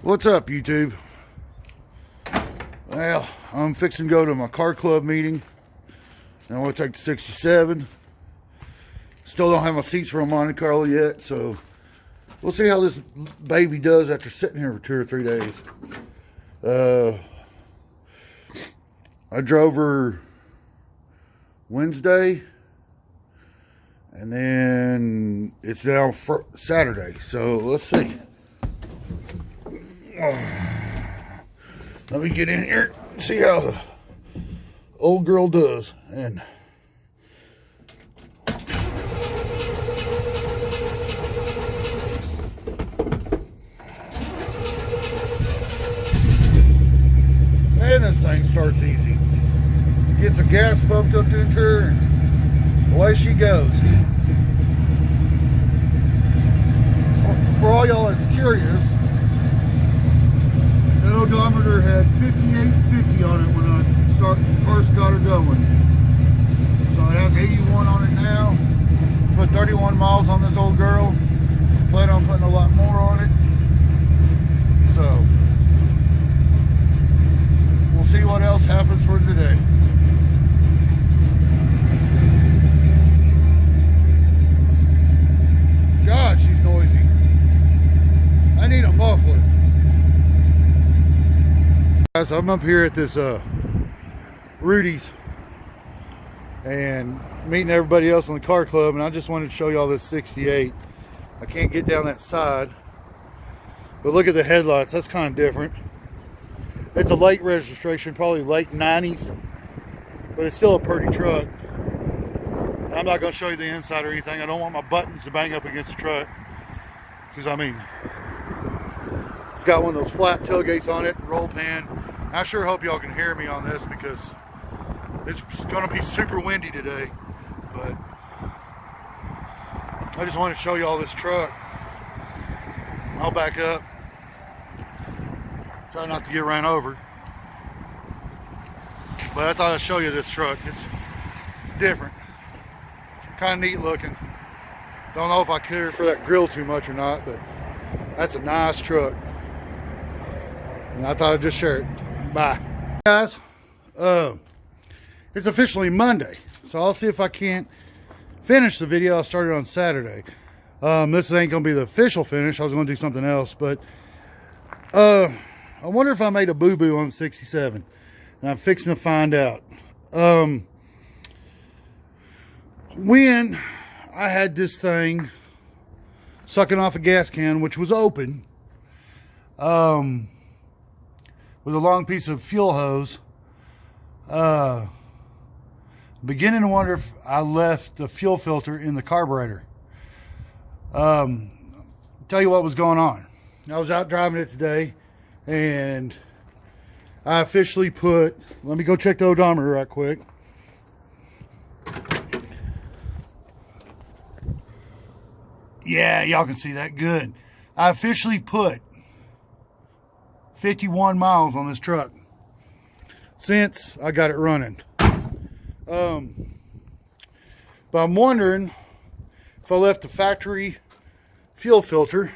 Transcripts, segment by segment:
What's up, YouTube? Well, I'm fixing to go to my car club meeting. And I want to take the 67. Still don't have my seats for a Monte Carlo yet, so we'll see how this baby does after sitting here for 2 or 3 days. I drove her Wednesday, and then it's now Saturday, so let's see. Let me get in here and see how the old girl does. And this thing starts easy. Gets the gas pumped up into her, and away she goes. For all y'all that's curious, the odometer had 5850 on it when I first got her going. So it has 81 on it now. Put 31 miles on this old girl. Plan on putting a lot more on it. So we'll see what else happens for today. God, she's noisy. I need a muffler. Guys, I'm up here at this Rudy's and meeting everybody else on the car club, and I just wanted to show y'all this 68. I can't get down that side, but look at the headlights. That's kind of different. It's a late registration, probably late 90s, but it's still a pretty truck. I'm not going to show you the inside or anything. I don't want my buttons to bang up against the truck, because I mean, it's got one of those flat tailgates on it, roll pan. I sure hope y'all can hear me on this, because it's going to be super windy today. But I just wanted to show y'all this truck. I'll back up. Try not to get ran over. But I thought I'd show you this truck. It's different. Kind of neat looking. Don't know if I care for that grill too much or not, but that's a nice truck. And I thought I'd just share it. Bye. Guys, it's officially Monday, so I'll see if I can't finish the video I started on Saturday. This ain't gonna be the official finish. I was gonna do something else, but I wonder if I made a boo-boo on the 67, and I'm fixing to find out. When I had this thing sucking off a gas can, which was open, with a long piece of fuel hose, beginning to wonder if I left the fuel filter in the carburetor. Tell you what was going on. I was out driving it today, and I officially put, let me go check the odometer right quick. Yeah, y'all can see that good. I officially put 51 miles on this truck since I got it running. But I'm wondering if I left the factory fuel filter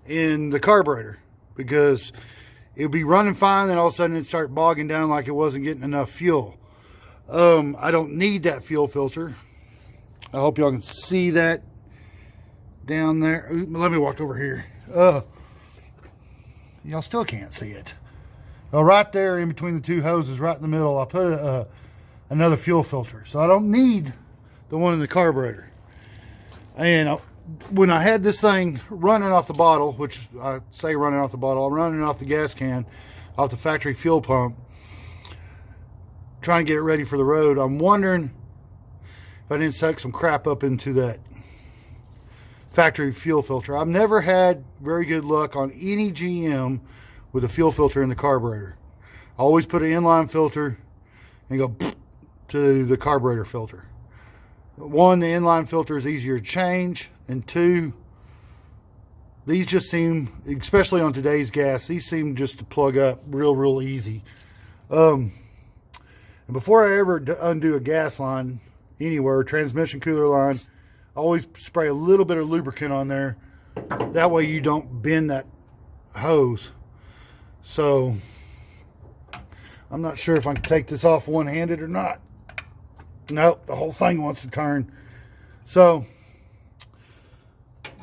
in the carburetor, because it would be running fine, and all of a sudden it'd start bogging down like it wasn't getting enough fuel. I don't need that fuel filter. I hope y'all can see that down there. Ooh, let me walk over here. Y'all still can't see it. Well, right there in between the two hoses, right in the middle, I put another fuel filter. So I don't need the one in the carburetor. And when I had this thing running off the bottle, which I say running off the bottle, I'm running off the gas can, off the factory fuel pump, trying to get it ready for the road. I'm wondering if I didn't suck some crap up into that factory fuel filter. I've never had very good luck on any GM with a fuel filter in the carburetor. I always put an inline filter and go to the carburetor filter. One, the inline filter is easier to change, and two, these just seem, especially on today's gas, these seem just to plug up real easy. And before I ever undo a gas line anywhere, transmission cooler line, I always spray a little bit of lubricant on there. That way you don't bend that hose. So I'm not sure if I can take this off one-handed or not. Nope, the whole thing wants to turn. So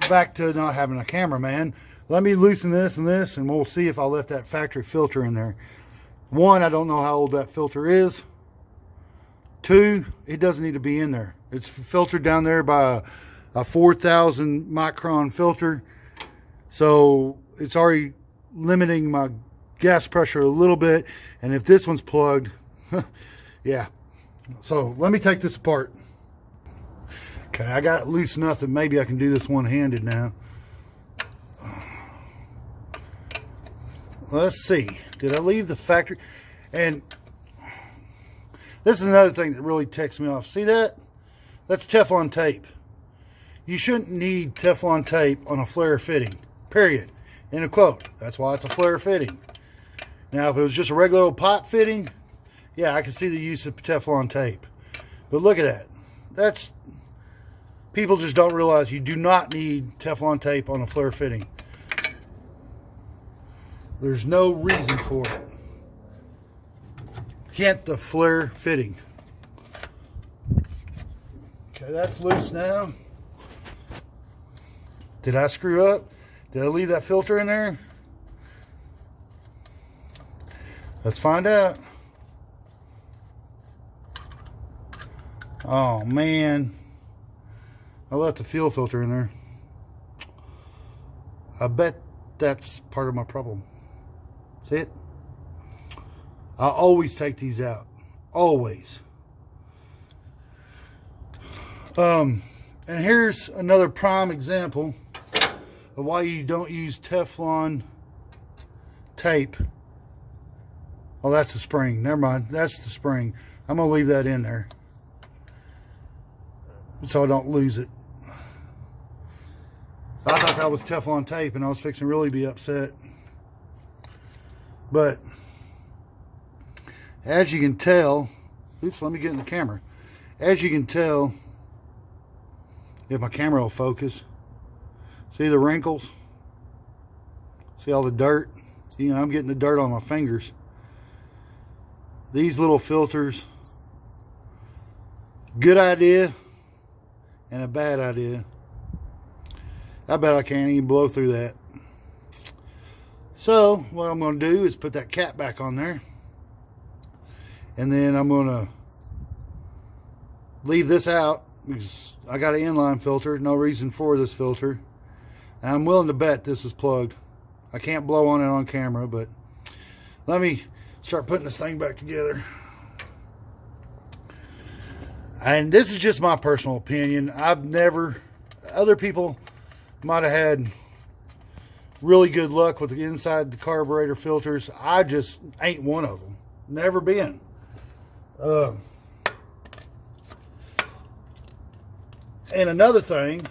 back to not having a cameraman. Let me loosen this and this, and we'll see if I left that factory filter in there. One, I don't know how old that filter is. Two, it doesn't need to be in there. It's filtered down there by a 4,000 micron filter. So it's already limiting my gas pressure a little bit. And if this one's plugged, yeah. So let me take this apart. Okay, I got it loose enough that maybe I can do this one-handed now. Let's see. Did I leave the factory? And this is another thing that really ticks me off. See that? That's Teflon tape. You shouldn't need Teflon tape on a flare fitting. Period. End of quote. That's why it's a flare fitting. Now, if it was just a regular old pipe fitting, yeah, I can see the use of Teflon tape. But look at that. That's... People just don't realize you do not need Teflon tape on a flare fitting. There's no reason for it. Hint the flare fitting. Okay, that's loose now. Did I screw up? Did I leave that filter in there? Let's find out. Oh man, I left the fuel filter in there. I bet that's part of my problem. See it? I always take these out. Always. And here's another prime example of why you don't use Teflon tape. Oh, that's the spring. Never mind. That's the spring. I'm going to leave that in there so I don't lose it. I thought that was Teflon tape and I was fixing to really be upset. But as you can tell, oops, let me get in the camera. As you can tell, if my camera will focus, see the wrinkles? See all the dirt? You know, I'm getting the dirt on my fingers. These little filters, good idea and a bad idea. I bet I can't even blow through that. So what I'm going to do is put that cap back on there, and then I'm going to leave this out because I got an inline filter. No reason for this filter, and I'm willing to bet this is plugged. I can't blow on it on camera, but let me start putting this thing back together. And this is just my personal opinion. I've never, other people might have had really good luck with the inside the carburetor filters. I just ain't one of them. Never been. And another thing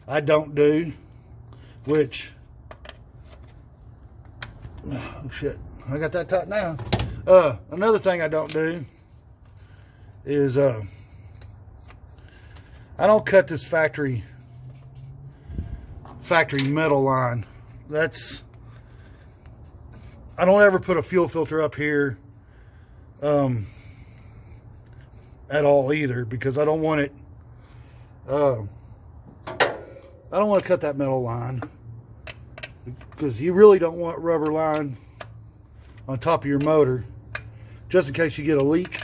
I don't do, which, oh shit, I got that tight now. Another thing I don't do is I don't cut this factory metal line. That's, I don't ever put a fuel filter up here at all either, because I don't want it I don't want to cut that metal line, because you really don't want rubber line on top of your motor, just in case you get a leak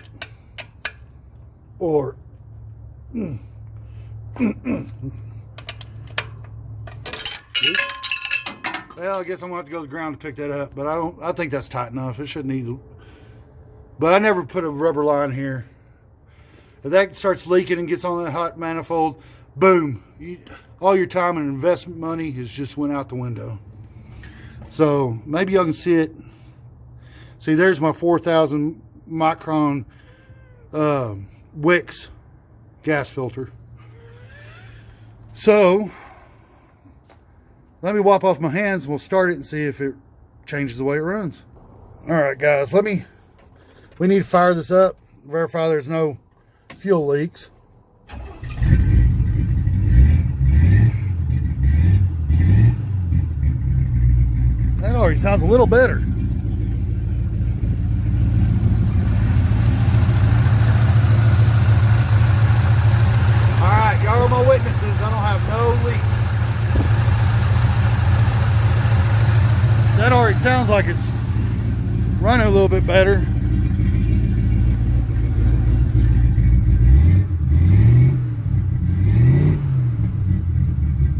or well, I guess I'm gonna have to go to the ground to pick that up, but I think that's tight enough. It shouldn't need, but I never put a rubber line here. If that starts leaking and gets on that hot manifold, boom, all your time and investment money has just went out the window. So maybe y'all can see it. See, there's my 4,000 micron Wix gas filter. So let me wipe off my hands and we'll start it and see if it changes the way it runs. All right, guys, we need to fire this up, verify there's no fuel leaks. sounds a little better. Alright, y'all are my witnesses. I don't have no leaks. That already sounds like it's running a little bit better.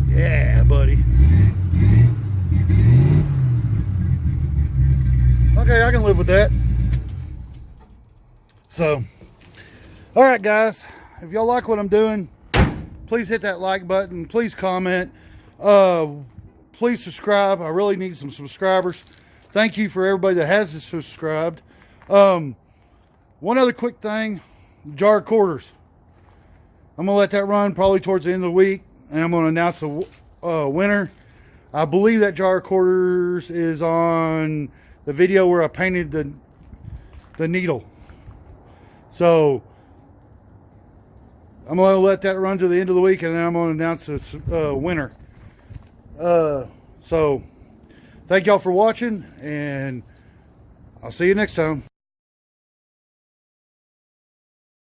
Yeah, buddy. Okay, I can live with that. So, all right, guys. If y'all like what I'm doing, please hit that like button. Please comment. Please subscribe. I really need some subscribers. Thank you for everybody that has subscribed. One other quick thing. Jar of quarters. I'm going to let that run probably towards the end of the week. And I'm going to announce the winner. I believe that jar of quarters is on the video where I painted the needle. So I'm going to let that run to the end of the week, and then I'm going to announce the winner. So thank y'all for watching, and I'll see you next time.